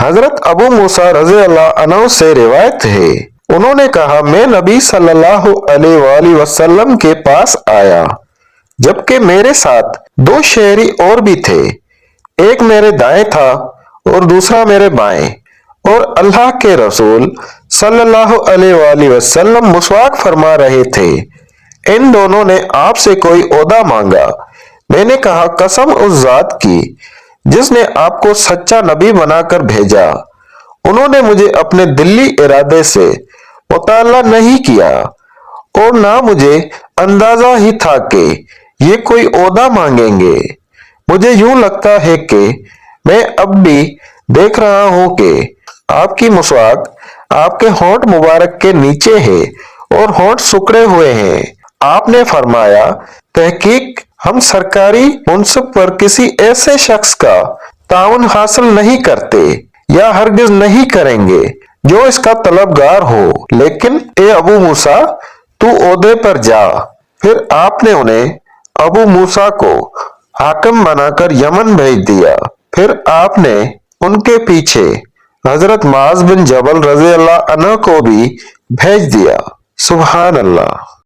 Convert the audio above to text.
हजरत अबू मूसा रज़ी अल्लाह अन्हु से रिवायत है, उन्होंने कहा, मैं नबी सल्लल्लाहु अलैहि वसल्लम के पास आया जबकि मेरे साथ दो शहरी और भी थे, एक मेरे दाएं था और दूसरा मेरे बाएं, और अल्लाह के रसूल सल्लल्लाहु अलैहि वसल्लम मुसवाक फरमा रहे थे। इन दोनों ने आपसे कोई ओहदा मांगा। मैंने कहा, कसम उस जात की जिसने आपको सच्चा नबी बनाकर भेजा, उन्होंने मुझे अपने दिली इरादे से मुताला नहीं किया और ना मुझे अंदाजा ही था कि ये कोई ओहदा मांगेंगे। मुझे यूं लगता है कि मैं अब भी देख रहा हूं कि आपकी मुसवाक आपके होंठ मुबारक के नीचे है और होंठ सिकुड़े हुए हैं। आपने फरमाया, तहकीक हम सरकारी मुनसिब पर किसी ऐसे शख्स का ताउन हासिल नहीं करते या हरगिज नहीं करेंगे जो इसका तलबगार हो, लेकिन ए अबू मूसा, तू ओहदे पर जा। फिर आपने उन्हें अबू मूसा को हाकिम बनाकर यमन भेज दिया। फिर आपने उनके पीछे हजरत माज बिन जबल रज़ी अल्लाह अन्हु को भी भेज दिया। सुभान अल्लाह।